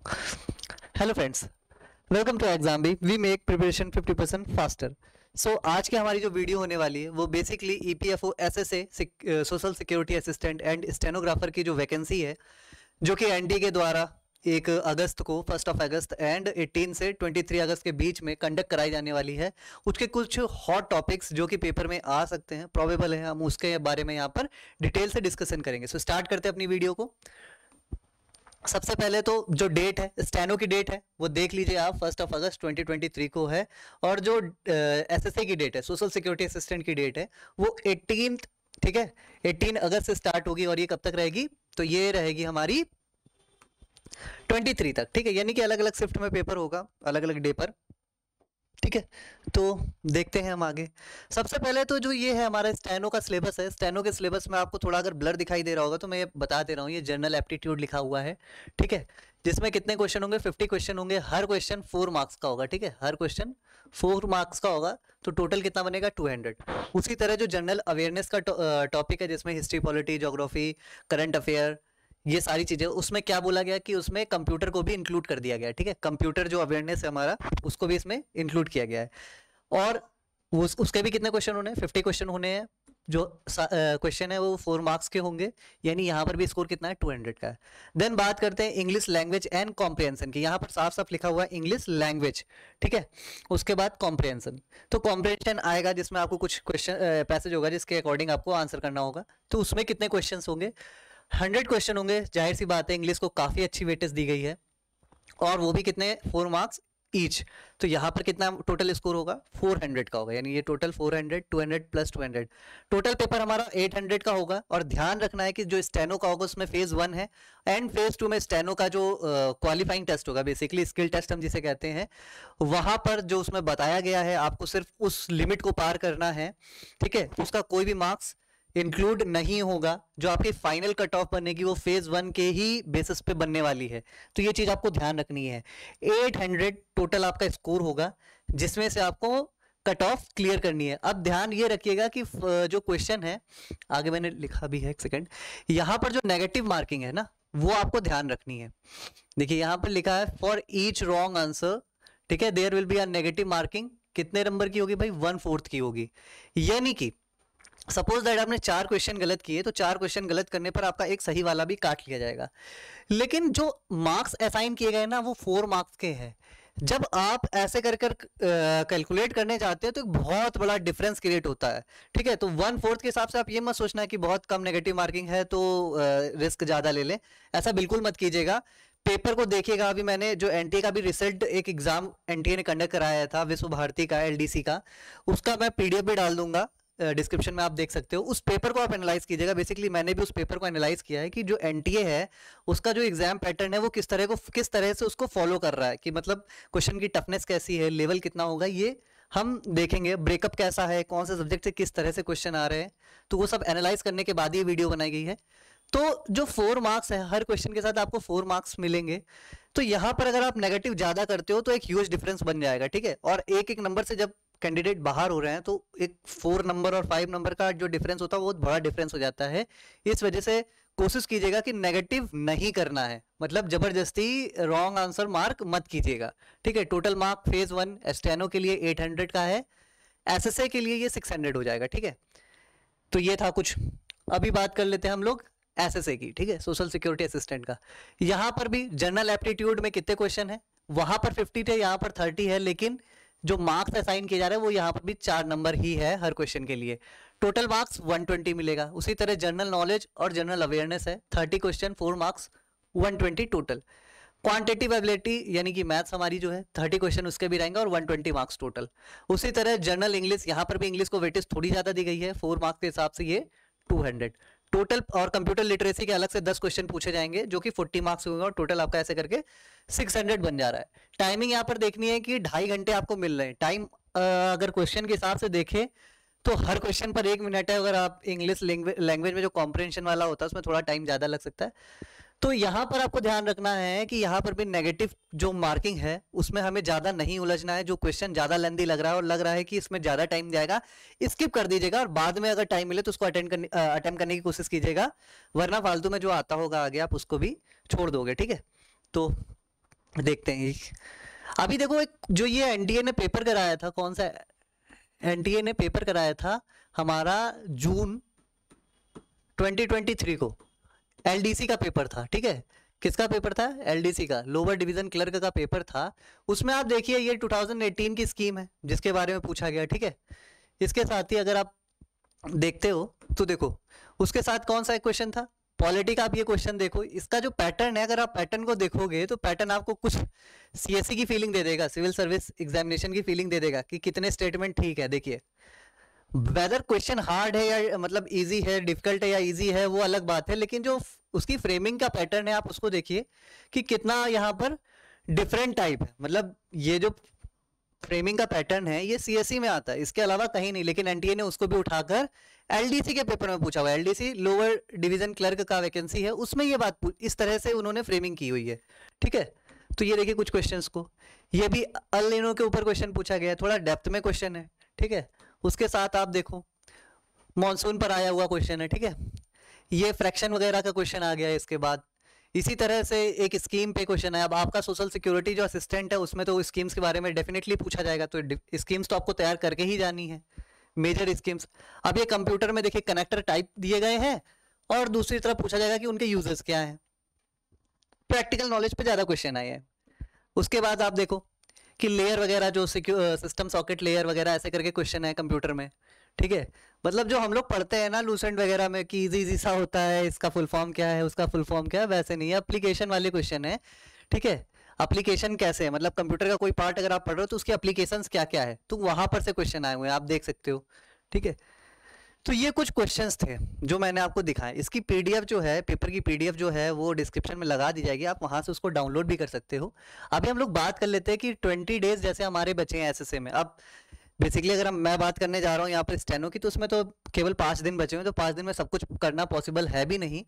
Hello friends, welcome to exam B. We make preparation 50% faster. So आज की हमारी जो वीडियो होने वाली है वो basically EPFO SSA social security assistant and stenographer की जो वैकेंसी है जो कि एनडी के द्वारा 1 अगस्त को 1 अगस्त एंड 18 से 23 अगस्त के बीच में कंडक्ट कराई जाने वाली है। उसके कुछ हॉट टॉपिक्स जो कि पेपर में आ सकते हैं, प्रोबेबल है, हम उसके बारे में यहाँ पर डिटेल से डिस्कशन करेंगे। सो स्टार्ट करते हैं अपनी वीडियो को। सबसे पहले तो जो डेट है, स्टेनो की डेट है, वो देख लीजिए आप, 1 अगस्त 2023 को है। और जो एसएसए की डेट है, सोशल सिक्योरिटी असिस्टेंट की डेट है, वो 18, ठीक है, 18 अगस्त से स्टार्ट होगी और ये कब तक रहेगी? तो ये रहेगी हमारी 23 तक, ठीक है। यानी कि अलग अलग शिफ्ट में पेपर होगा, अलग अलग डे पर, ठीक है। तो देखते हैं हम आगे। सबसे पहले तो जो ये है हमारा स्टेनो का सिलेबस है। स्टेनो के सिलेबस में आपको थोड़ा अगर ब्लर दिखाई दे रहा होगा तो मैं ये बता दे रहा हूँ, ये जनरल एप्टीट्यूड लिखा हुआ है, ठीक है, जिसमें कितने क्वेश्चन होंगे? 50 क्वेश्चन होंगे। हर क्वेश्चन 4 मार्क्स का होगा, ठीक है, हर क्वेश्चन 4 मार्क्स का होगा। तो टोटल कितना बनेगा? 200। उसी तरह जो जनरल अवेयरनेस का टॉपिक है, जिसमें history, polity, geography, current affair, ये सारी चीजें, उसमें क्या बोला गया कि उसमें कंप्यूटर को भी इंक्लूड कर दिया गया है, ठीक है। कंप्यूटर जो अवेयरनेस है हमारा, उसको भी इसमें इंक्लूड किया गया है। और उसके भी कितने क्वेश्चन होने हैं? 50 क्वेश्चन होने हैं। जो क्वेश्चन है वो 4 मार्क्स के होंगे, यानी यहाँ पर भी स्कोर कितना है? 200 का है। देन बात करते हैं इंग्लिश लैंग्वेज एंड कॉम्प्रिहेंशन की। यहाँ पर साफ साफ लिखा हुआ है इंग्लिश लैंग्वेज, ठीक है। उसके बाद कॉम्प्रिहेंशन। तो कॉम्प्रिहेंशन आएगा जिसमें आपको कुछ क्वेश्चन पैसेज होगा जिसके अकॉर्डिंग आपको आंसर करना होगा। तो उसमें कितने क्वेश्चन होंगे? 100 क्वेश्चन होंगे। जाहिर सी बात है, इंग्लिश को काफी अच्छी वेटेज दी गई है, और वो भी कितने? 4 मार्क्स ईच। तो यहाँ पर कितना टोटल स्कोर होगा? 400 का होगा, यानी ये टोटल 400, 200 प्लस 200, टोटल पेपर हमारा 800 का होगा। और ध्यान रखना है कि जो स्टेनो का होगा उसमें फेज 1 है, एंड फेज 2 में स्टेनो का जो क्वालिफाइंग टेस्ट होगा, बेसिकली स्किल टेस्ट हम जिसे कहते हैं, वहां पर जो उसमें बताया गया है आपको सिर्फ उस लिमिट को पार करना है, ठीक है। उसका कोई भी मार्क्स इंक्लूड नहीं होगा। जो आपकी फाइनल कट ऑफ बनेगी वो फेज 1 के ही बेसिस पे बनने वाली है। तो ये चीज आपको ध्यान रखनी है। 800 टोटल आपका स्कोर होगा, जिसमें से आपको कट ऑफ क्लियर करनी है। अब ध्यान ये रखिएगा कि जो क्वेश्चन है, आगे मैंने लिखा भी है, एक सेकेंड, यहां पर जो नेगेटिव मार्किंग है ना, वो आपको ध्यान रखनी है। देखिए यहां पर लिखा है फॉर ईच रॉन्ग आंसर, ठीक है, there will be a negative marking. कितने नंबर की होगी भाई? 1/4 की होगी। यानी कि सपोज दैट आपने 4 क्वेश्चन गलत किए, तो 4 क्वेश्चन गलत करने पर आपका एक सही वाला भी काट लिया जाएगा। लेकिन जो मार्क्स असाइन किए गए ना, वो 4 मार्क्स के हैं। जब आप ऐसे कर कर कैलकुलेट करने जाते हैं तो एक बहुत बड़ा डिफरेंस क्रिएट होता है, ठीक है। तो 1/4 के हिसाब से आप ये मत सोचना कि बहुत कम नेगेटिव मार्किंग है तो रिस्क ज्यादा ले लें, ऐसा बिल्कुल मत कीजिएगा। पेपर को देखिएगा। अभी मैंने जो एनटीए का भी रिजल्ट, एक एग्जाम एनटीए ने कंडक्ट कराया था विश्व भारती का, एलडीसी का, उसका मैं पीडीएफ भी डाल दूंगा डिस्क्रिप्शन में, आप देख सकते हो। उस पेपर को आप एनालाइज कीजिएगा। बेसिकली मैंने भी उस पेपर को एनालाइज किया है कि जो एनटीए है उसका जो एग्जाम पैटर्न है वो किस तरह से उसको फॉलो कर रहा है, कि मतलब क्वेश्चन की टफनेस कैसी है, लेवल कितना होगा, ये हम देखेंगे। ब्रेकअप कैसा है, कौन से सब्जेक्ट से किस तरह से क्वेश्चन आ रहे हैं, तो वो सब एनालाइज करने के बाद ये वीडियो बनाई गई है। तो जो 4 मार्क्स है, हर क्वेश्चन के साथ आपको 4 मार्क्स मिलेंगे। तो यहां पर अगर आप नेगेटिव ज्यादा करते हो तो एक ह्यूज डिफरेंस बन जाएगा, ठीक है। और एक एक नंबर से जब कैंडिडेट बाहर हो रहे हैं तो एक 4 नंबर और 5 नंबर का जो डिफरेंस होता है वो बहुत बड़ा डिफरेंस हो जाता है। इस वजह से कोशिश कीजिएगा कि नेगेटिव नहीं करना है, मतलब जबरदस्ती रॉन्ग आंसर मार्क मत कीजिएगा, ठीक है। टोटल मार्क फेज 1 स्टेनो के लिए 800 का है, एसएसए के लिए ये 600 हो जाएगा, ठीक है। तो ये था कुछ। अभी बात कर लेते हैं हम लोग एसएसए की, ठीक है, सोशल सिक्योरिटी असिस्टेंट का। यहां पर भी जनरल एप्टीट्यूड में कितने क्वेश्चन है? वहां पर 50 थे, यहां पर 30 है, लेकिन जो मार्क्स असाइन किए जा रहे हैं वो यहाँ पर भी 4 नंबर ही है हर क्वेश्चन के लिए। टोटल मार्क्स 120 मिलेगा। उसी तरह जनरल नॉलेज और जनरल अवेयरनेस है, 30 question, 4 marks, 120 total. Quantitative ability यानी कि मैथ्स हमारी जो है, 30 क्वेश्चन उसके भी रहेंगे और 120 मार्क्स टोटल। उसी तरह जनरल इंग्लिश, यहाँ पर भी इंग्लिश को वेटेज थोड़ी ज्यादा दी गई है, 4 मार्क्स के हिसाब से ये 200 टोटल। और कंप्यूटर लिटरेसी के अलग से 10 क्वेश्चन पूछे जाएंगे जो कि 40 मार्क्स होंगे, और टोटल आपका ऐसे करके 600 बन जा रहा है। टाइमिंग यहाँ पर देखनी है कि 2.5 घंटे आपको मिल रहे हैं टाइम। अगर क्वेश्चन के हिसाब से देखें तो हर क्वेश्चन पर 1 मिनट है। अगर आप इंग्लिश लैंग्वेज में जो कॉम्प्रिहेंशन वाला होता है उसमें थोड़ा टाइम ज्यादा लग सकता है। तो यहाँ पर आपको ध्यान रखना है कि यहाँ पर भी नेगेटिव जो मार्किंग है उसमें हमें ज्यादा नहीं उलझना है। जो क्वेश्चन ज्यादा लेंदी लग रहा है और लग रहा है कि इसमें ज्यादा टाइम जाएगा, स्किप कर दीजिएगा, और बाद में अगर टाइम मिले तो उसको अटेम्प्ट करने की कोशिश कीजिएगा, वरना फालतू में जो आता होगा आगे आप उसको भी छोड़ दोगे, ठीक है। तो देखते हैं अभी देखो, एक जो ये एनटीए ने पेपर कराया था, कौन सा एनटीए ने पेपर कराया था हमारा जून 2023 को, एलडीसी का पेपर था, ठीक है। किसका पेपर था? एलडीसी का, लोअर डिवीजन क्लर्क का पेपर था। उसमें आप देखिए ये 2018 की स्कीम है जिसके बारे में पूछा गया, ठीक है। इसके साथ ही अगर आप देखते हो तो देखो उसके साथ कौन सा एक क्वेश्चन था, पॉलिटी का। आप ये क्वेश्चन देखो, इसका जो पैटर्न है, अगर आप पैटर्न को देखोगे तो पैटर्न आपको कुछ सीएससी की फीलिंग दे देगा, सिविल सर्विस एग्जामिनेशन की फीलिंग दे देगा कि कितने स्टेटमेंट ठीक है। देखिए वेदर क्वेश्चन हार्ड है या मतलब इजी है, डिफिकल्ट है या इजी है, वो अलग बात है, लेकिन जो उसकी फ्रेमिंग का पैटर्न है आप उसको देखिए कि कितना यहाँ पर डिफरेंट टाइप है। मतलब ये जो फ्रेमिंग का पैटर्न है ये सीएससी में आता है, इसके अलावा कहीं नहीं। लेकिन एनटीए ने उसको भी उठाकर एलडीसी के पेपर में पूछा हुआ है, एलडीसी लोअर डिवीजन क्लर्क का वैकेंसी है, उसमें ये बात इस तरह से उन्होंने फ्रेमिंग की हुई है, ठीक है। तो ये देखिए कुछ क्वेश्चंस को, ये भी अल नीनो के ऊपर क्वेश्चन पूछा गया है, थोड़ा डेप्थ में क्वेश्चन है, ठीक है। उसके साथ आप देखो मॉनसून पर आया हुआ क्वेश्चन है, ठीक है। ये फ्रैक्शन वगैरह का क्वेश्चन आ गया है इसके बाद। इसी तरह से एक स्कीम पे क्वेश्चन है। अब आपका सोशल सिक्योरिटी जो असिस्टेंट है उसमें तो स्कीम्स के बारे में डेफिनेटली पूछा जाएगा, तो स्कीम्स तो आपको तैयार करके ही जानी है, मेजर स्कीम्स। अब ये कंप्यूटर में देखिए कनेक्टर टाइप दिए गए हैं और दूसरी तरफ पूछा जाएगा कि उनके यूजर्स क्या हैं। प्रैक्टिकल नॉलेज पे ज्यादा क्वेश्चन आए हैं। उसके बाद आप देखो कि लेयर वगैरह जो सिस्टम सॉकेट लेयर वगैरह ऐसे करके क्वेश्चन है कंप्यूटर में, ठीक है। मतलब जो हम लोग पढ़ते हैं ना लूसेंट वगैरह में कि इजी इजी सा होता है, इसका फुल फॉर्म क्या है, उसका फुल फॉर्म क्या है, वैसे नहीं है, एप्लीकेशन वाले क्वेश्चन है, ठीक है। एप्लीकेशन कैसे है, मतलब कंप्यूटर का कोई पार्ट अगर आप पढ़ रहे हो तो उसकी एप्लीकेशंस क्या क्या है, तो वहां पर से क्वेश्चन आए हुए हैं, आप देख सकते हो, ठीक है। तो ये कुछ क्वेश्चंस थे जो मैंने आपको दिखाए। इसकी पीडीएफ जो है, पेपर की पीडीएफ जो है वो डिस्क्रिप्शन में लगा दी जाएगी, आप वहां से उसको डाउनलोड भी कर सकते हो। अभी हम लोग बात कर लेते हैं कि 20 डेज जैसे हमारे बचे हैं एसएसए में। अब बेसिकली अगर मैं बात करने जा रहा हूँ यहाँ पर स्टेनो की, तो उसमें तो केवल 5 दिन बचे हुए हैं, तो 5 दिन में सब कुछ करना पॉसिबल है भी नहीं।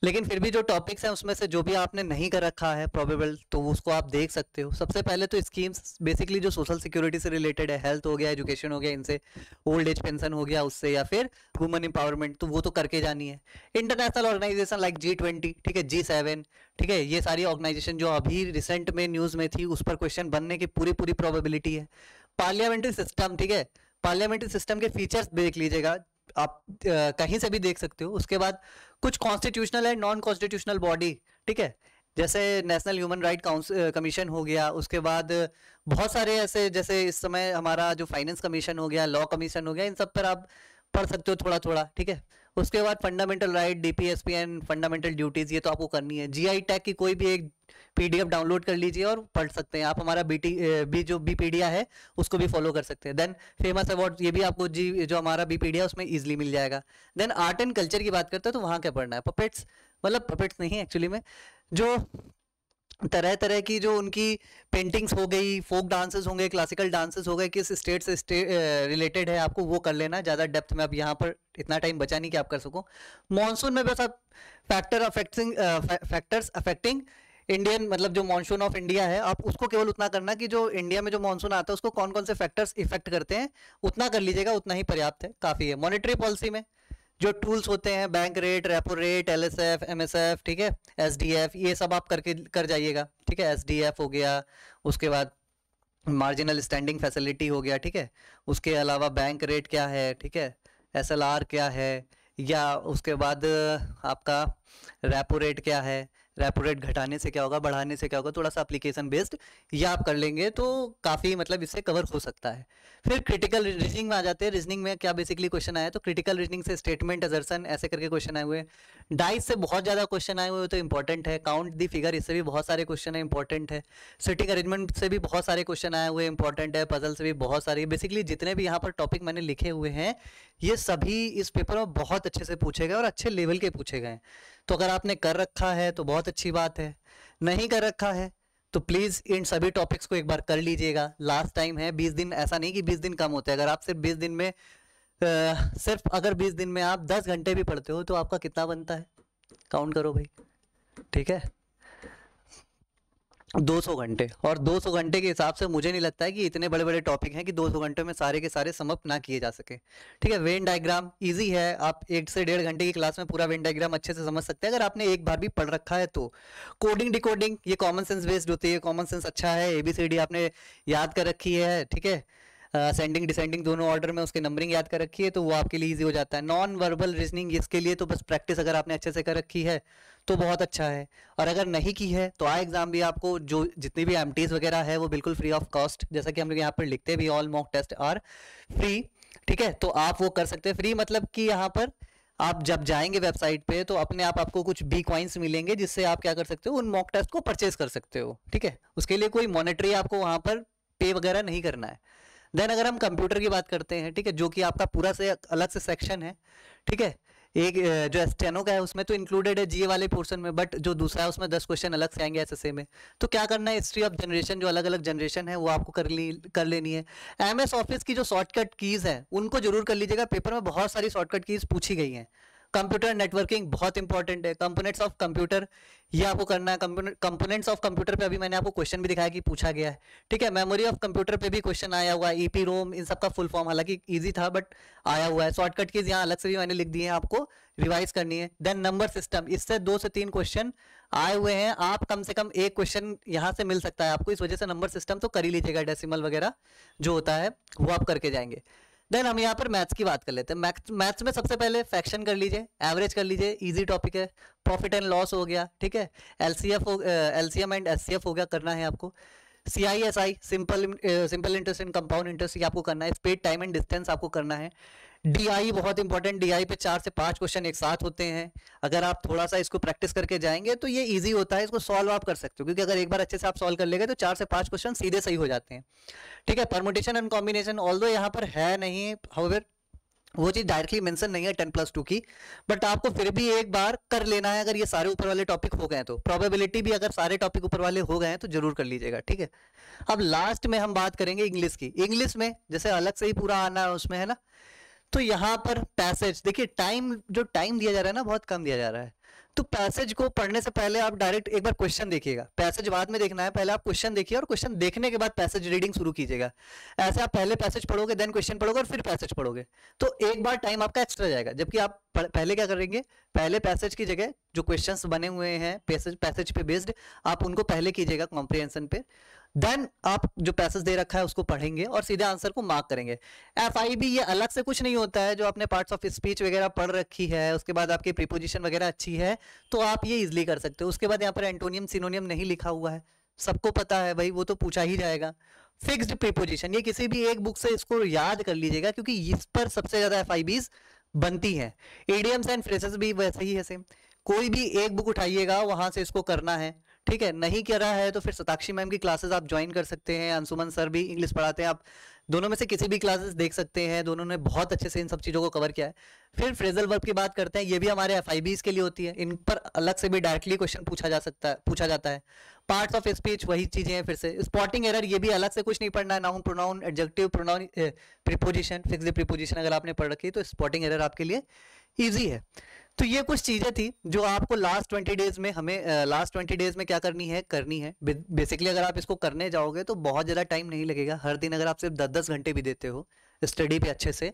लेकिन फिर भी जो टॉपिक्स हैं उसमें से जो भी आपने नहीं कर रखा है प्रोबेबल, तो उसको आप देख सकते हो। सबसे पहले तो स्कीम्स बेसिकली जो सोशल सिक्योरिटी से रिलेटेड है, हेल्थ हो गया, एजुकेशन हो गया, इनसे ओल्ड एज पेंशन हो गया उससे, या फिर वुमेन एम्पावरमेंट, तो वो तो करके जानी है। इंटरनेशनल ऑर्गेनाइजेशन लाइक G20, ठीक है, G7, ठीक है, ये सारी ऑर्गेनाइजेशन जो अभी रिसेंट में न्यूज में थी उस पर क्वेश्चन बनने की पूरी पूरी प्रोबेबिलिटी है। पार्लियामेंट्री सिस्टम, ठीक है, पार्लियामेंट्री सिस्टम के फीचर्स देख लीजिएगा आप, कहीं से भी देख सकते हो। उसके बाद कुछ constitutional and non constitutional body, ठीक है, जैसे नेशनल ह्यूमन राइट कमीशन हो गया। उसके बाद बहुत सारे ऐसे, जैसे इस समय हमारा जो फाइनेंस कमीशन हो गया, लॉ कमीशन हो गया, इन सब पर आप पढ़ सकते हो थोड़ा थोड़ा, ठीक है। उसके बाद fundamental right, DPSP and fundamental duties, ये तो आपको करनी है। जीआई टैग की कोई भी एक पीडीएफ डाउनलोड कर लीजिए और पढ़ सकते हैं आप। हमारा जो बीपीडिया है उसको भी फॉलो कर सकते हैं। देन फेमस अवार्ड, ये भी आपको जो हमारा बीपीडिया उसमें इजीली मिल जाएगा। देन आर्ट एंड कल्चर की बात करते हैं तो वहाँ क्या पढ़ना है, पपेट्स, मतलब पपेट्स नहीं एक्चुअली में, जो तरह तरह की जो उनकी पेंटिंग्स हो गई, फोक डांसेस होंगे, क्लासिकल डांसेस हो गए, किस स्टेट से रिलेटेड है आपको वो कर लेना। ज़्यादा डेप्थ में अब यहाँ पर इतना टाइम बचा नहीं कि आप कर सको। मॉनसून में बस आप फैक्टर्स अफेक्टिंग इंडियन, मतलब जो मॉनसून ऑफ इंडिया है, आप उसको केवल उतना करना कि जो इंडिया में जो मॉनसून आता है उसको कौन कौन से फैक्टर्स इफेक्ट करते हैं, उतना कर लीजिएगा, उतना ही पर्याप्त है, काफ़ी है। मॉनेटरी पॉलिसी में जो टूल्स होते हैं, bank rate, repo rate, LSF, MSF, ठीक है, एसडीएफ, ये सब आप करके कर जाइएगा, ठीक है। एसडीएफ हो गया, उसके बाद मार्जिनल स्टैंडिंग फैसिलिटी हो गया, ठीक है। उसके अलावा बैंक रेट क्या है, ठीक है, एसएलआर क्या है, या उसके बाद आपका रेपो रेट क्या है, रेपो रेट घटाने से क्या होगा, बढ़ाने से क्या होगा, थोड़ा सा एप्लीकेशन बेस्ड ये आप कर लेंगे तो काफ़ी मतलब इससे कवर हो सकता है। फिर क्रिटिकल रीजनिंग में आ जाते हैं। रीजनिंग में क्या बेसिकली क्वेश्चन आया, तो क्रिटिकल रीजनिंग से स्टेटमेंट, असर्शन, ऐसे करके क्वेश्चन आए हुए हैं। डाइस से बहुत ज़्यादा क्वेश्चन आए हुए तो इंपॉर्टेंट है। काउंट दी फिगर, इससे भी बहुत सारे क्वेश्चन है, इंपॉर्टेंट है। सिटिंग अरेंजमेंट से भी बहुत सारे क्वेश्चन आए हुए, इंपॉर्टेंट है। पजल से भी बहुत सारे, बेसिकली जितने भी यहाँ पर टॉपिक मैंने लिखे हुए हैं ये सभी इस पेपर में बहुत अच्छे से पूछे गए और अच्छे लेवल के पूछे गए। तो अगर आपने कर रखा है तो बहुत अच्छी बात है, नहीं कर रखा है तो प्लीज़ इन सभी टॉपिक्स को एक बार कर लीजिएगा। लास्ट टाइम है, 20 दिन, ऐसा नहीं कि 20 दिन कम होते हैं। अगर आप सिर्फ 20 दिन में सिर्फ अगर 20 दिन में आप 10 घंटे भी पढ़ते हो तो आपका कितना बनता है, काउंट करो भाई, ठीक है। 200 घंटे, और 200 घंटे के हिसाब से मुझे नहीं लगता है कि इतने बड़े बड़े टॉपिक हैं कि 200 घंटे में सारे के सारे सम अप ना किए जा सके। ठीक है, वेन डायग्राम इजी है, आप 1 से 1.5 घंटे की क्लास में पूरा वेन डायग्राम अच्छे से समझ सकते हैं अगर आपने एक बार भी पढ़ रखा है तो। कोडिंग डिकोडिंग ये कॉमन सेंस बेस्ड होती है, कॉमन सेंस अच्छा है, ABCD आपने याद कर रखी है, ठीक है, असेंडिंग डिसेंडिंग दोनों ऑर्डर में उसकी नंबरिंग याद कर रखी है, तो वो आपके लिए इजी हो जाता है। नॉन वर्बल रीजनिंग इसके लिए तो बस प्रैक्टिस अगर आपने अच्छे से कर रखी है तो बहुत अच्छा है, और अगर नहीं की है तो एग्जाम भी आपको जो जितनी भी एमटीज वगैरह है वो बिल्कुल फ्री ऑफ कॉस्ट, जैसा कि हम लोग यहाँ पर लिखते भी all mock test are free. ठीक है, तो आप वो कर सकते हैं फ्री, मतलब कि यहाँ पर आप जब जाएंगे वेबसाइट पे तो अपने आप आपको कुछ बी कॉइन्स मिलेंगे जिससे आप क्या कर सकते हो, उन मॉक टेस्ट को परचेज कर सकते हो। ठीक है, उसके लिए कोई मॉनेटरी आपको वहाँ पर पे वगैरह नहीं करना है। देन अगर हम कंप्यूटर की बात करते हैं, ठीक है, जो कि आपका पूरा से अलग से सेक्शन है। ठीक है, एक जो स्टेनो का है उसमें तो इंक्लूडेड है जीए वाले पोर्शन में, बट जो दूसरा है उसमें 10 क्वेश्चन अलग से आएंगे एसएसए में। तो क्या करना है, हिस्ट्री ऑफ जनरेशन जो अलग अलग जनरेशन है वो आपको कर लेनी है। MS ऑफिस की जो शॉर्टकट कीज है उनको जरूर कर लीजिएगा, पेपर में बहुत सारी शॉर्टकट कीज पूछी गई हैं। कंप्यूटर नेटवर्किंग बहुत इंपॉर्टेंट है, कंपोनेंट्स ऑफ कंप्यूटर ये आपको करना है। कंपोनेंट्स ऑफ कंप्यूटर पे अभी मैंने आपको क्वेश्चन भी दिखाया कि पूछा गया है। ठीक है, मेमोरी ऑफ कंप्यूटर पे भी क्वेश्चन आया हुआ है, ईपी रोम इन सब का फुल फॉर्म हालांकि इजी था बट आया हुआ है। शॉर्टकट कीज यहाँ अलग से भी मैंने लिख दिए हैं, आपको रिवाइज करनी है। देन नंबर सिस्टम, इससे 2 से 3 क्वेश्चन आए हुए हैं, आप कम से कम एक क्वेश्चन यहाँ से मिल सकता है आपको, इस वजह से नंबर सिस्टम तो कर ही लीजिएगा, डेसिमल वगैरह जो होता है वो आप करके जाएंगे। देन हम यहाँ पर मैथ्स की बात कर लेते हैं। मैथ्स में सबसे पहले फ्रैक्शन कर लीजिए, एवरेज कर लीजिए, इजी टॉपिक है। प्रॉफिट एंड लॉस हो गया, ठीक है, LCM एंड SCF हो गया, करना है आपको। CISI simple interest and compound interest ये आपको करना है। स्पीड टाइम एंड डिस्टेंस आपको करना है। DI बहुत इंपॉर्टेंट, DI पे 4 से 5 क्वेश्चन एक साथ होते हैं। अगर आप थोड़ा सा इसको प्रैक्टिस करके जाएंगे तो ये इजी होता है, इसको सॉल्व आप कर सकते हो, क्योंकि अगर एक बार अच्छे से आप सॉल्व कर लेंगे तो 4 से 5 क्वेश्चन सीधे सही हो जाते हैं। ठीक है, परमुटेशन एंड कॉम्बिनेशन ऑल्दो यहाँ पर है नहीं, हाउएवर वो चीज डायरेक्टली मेंशन नहीं है 10+2 की, बट आपको फिर भी एक बार कर लेना है। अगर ये सारे ऊपर वाले टॉपिक हो गए तो प्रोबेबिलिटी भी अगर सारे टॉपिक ऊपर वाले हो गए हैं तो जरूर कर लीजिएगा। ठीक है, अब लास्ट में हम बात करेंगे इंग्लिश की। इंग्लिश में जैसे अलग से ही पूरा आना है उसमें, है ना, तो यहाँ पर पैसेज देखिए, जो टाइम दिया जा रहा है ना बहुत कम दिया जा रहा है, तो पैसेज को पढ़ने से पहले आप डायरेक्ट एक बार क्वेश्चन देखिएगा, पैसेज बाद में देखना है, पहले आप क्वेश्चन देखिए और क्वेश्चन देखने के बाद पैसेज रीडिंग शुरू कीजिएगा। ऐसे आप पहले पैसेज पढ़ोगे, देन क्वेश्चन पढ़ोगे और फिर पैसेज पढ़ोगे, तो एक बार टाइम आपका एक्स्ट्रा जाएगा। जबकि आप पहले क्या करेंगे, पहले पैसेज की जगह जो क्वेश्चंस बने हुए हैं पैसेज पे बेस्ड, आप उनको पहले कीजिएगा कॉम्प्रिहेंशन पे, देन आप जो पैसेज दे रखा है उसको पढ़ेंगे और सीधे आंसर को मार्क करेंगे। FIB ये अलग से कुछ नहीं होता है, जो आपने पार्ट्स ऑफ स्पीच वगैरह पढ़ रखी है, उसके बाद आपकी प्रीपोजिशन वगैरह अच्छी है तो आप ये इजिली कर सकते हो। उसके बाद यहाँ पर एंटोनियम सिनोनियम नहीं लिखा हुआ है, सबको पता है भाई, वो तो पूछा ही जाएगा। फिक्स्ड प्रीपोजिशन ये किसी भी एक बुक से इसको याद कर लीजिएगा, क्योंकि इस पर सबसे ज्यादा FIBs बनती है। इडियम्स एंड फ्रेजेस भी वैसे ही है सेम, कोई भी एक बुक उठाइएगा वहां से इसको करना है। ठीक है, नहीं करा है तो फिर सताक्षी मैम की क्लासेस आप ज्वाइन कर सकते हैं, अंशुमन सर भी इंग्लिश पढ़ाते हैं, आप दोनों में से किसी भी क्लासेस देख सकते हैं, दोनों ने बहुत अच्छे से इन सब चीज़ों को कवर किया है। फिर फ्रेजल वर्ब की बात करते हैं, ये भी हमारे FIBs के लिए होती है, इन पर अलग से भी डायरेक्टली क्वेश्चन पूछा जाता है। पार्ट्स ऑफ स्पीच वही चीजें हैं, फिर से स्पॉटिंग एरर ये भी अलग से कुछ नहीं पढ़ना है, noun pronoun adjective pronoun preposition fixed preposition अगर आपने पढ़ रखी है तो स्पॉटिंग एरर आपके लिए ईजी है। तो ये कुछ चीजें थी जो आपको लास्ट 20 डेज में लास्ट 20 डेज में क्या करनी है बेसिकली अगर आप इसको करने जाओगे तो बहुत ज़्यादा टाइम नहीं लगेगा। हर दिन अगर आप सिर्फ 10-10 घंटे भी देते हो स्टडी पे अच्छे से,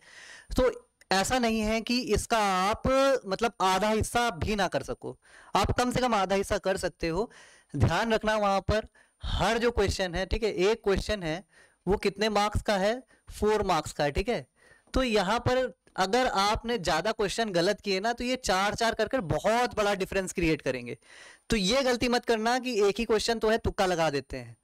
तो ऐसा नहीं है कि इसका आप मतलब आधा हिस्सा भी ना कर सको, आप कम से कम आधा हिस्सा कर सकते हो। ध्यान रखना वहां पर हर जो क्वेश्चन है, ठीक है, एक क्वेश्चन है वो कितने मार्क्स का है, 4 मार्क्स का है। ठीक है, तो यहाँ पर अगर आपने ज्यादा क्वेश्चन गलत किए ना तो ये 4-4 कर बहुत बड़ा डिफरेंस क्रिएट करेंगे। तो ये गलती मत करना कि एक ही क्वेश्चन तो है तुक्का लगा देते हैं।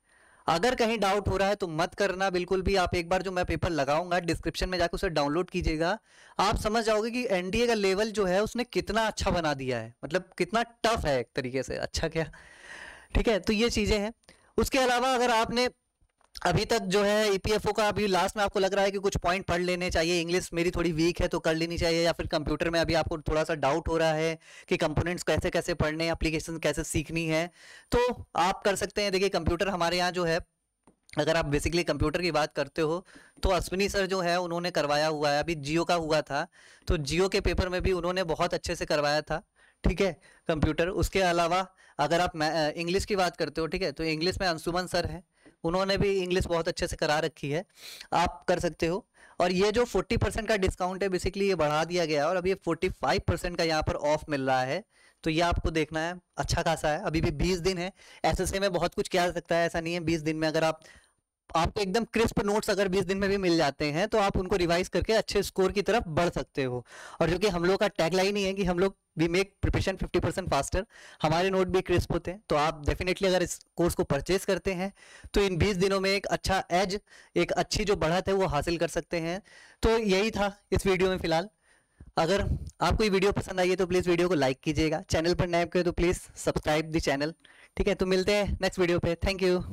अगर कहीं डाउट हो रहा है तो मत करना बिल्कुल भी। आप एक बार जो मैं पेपर लगाऊंगा डिस्क्रिप्शन में जाकर उसे डाउनलोड कीजिएगा, आप समझ जाओगे कि एनडीए का लेवल जो है उसने कितना अच्छा बना दिया है, मतलब कितना टफ है एक तरीके से, अच्छा क्या। ठीक है, तो ये चीजें हैं। उसके अलावा अगर आपने अभी तक जो है ईपीएफओ का अभी लास्ट में आपको लग रहा है कि कुछ पॉइंट पढ़ लेने चाहिए, इंग्लिश मेरी थोड़ी वीक है तो कर लेनी चाहिए, या फिर कंप्यूटर में अभी आपको थोड़ा सा डाउट हो रहा है कि कंपोनेंट्स कैसे कैसे पढ़ने, एप्लीकेशन कैसे सीखनी है, तो आप कर सकते हैं। देखिए कंप्यूटर हमारे यहाँ जो है, अगर आप बेसिकली कंप्यूटर की बात करते हो तो अश्विनी सर जो है उन्होंने करवाया हुआ है, अभी जियो का हुआ था तो जियो के पेपर में भी उन्होंने बहुत अच्छे से करवाया था। ठीक है, कंप्यूटर। उसके अलावा अगर आप इंग्लिश की बात करते हो, ठीक है, तो इंग्लिश में अंशुमन सर हैं, उन्होंने भी इंग्लिश बहुत अच्छे से करा रखी है, आप कर सकते हो। और ये जो 40% का डिस्काउंट है, बेसिकली ये बढ़ा दिया गया है और अभी ये 45% का यहाँ पर ऑफ मिल रहा है, तो ये आपको देखना है, अच्छा खासा है। अभी भी 20 दिन है, एसएसए में बहुत कुछ किया जा सकता है, ऐसा नहीं है 20 दिन में अगर आपको एकदम क्रिस्प नोट्स अगर 20 दिन में भी मिल जाते हैं तो आप उनको रिवाइज करके अच्छे स्कोर की तरफ बढ़ सकते हो। और जो कि हम लोग का टैगलाइन ही है कि हम लोग वी मेक प्रिपरेशन 50% फास्टर, हमारे नोट भी क्रिस्प होते हैं। तो आप डेफिनेटली अगर इस कोर्स को परचेज करते हैं तो इन 20 दिनों में एक अच्छा एज, एक अच्छी जो बढ़त है वो हासिल कर सकते हैं। तो यही था इस वीडियो में फिलहाल। अगर आपको ये वीडियो पसंद आई है तो प्लीज़ वीडियो को लाइक कीजिएगा, चैनल पर नए हो तो प्लीज़ सब्सक्राइब द चैनल। ठीक है, तो मिलते हैं नेक्स्ट वीडियो पे। Thank you.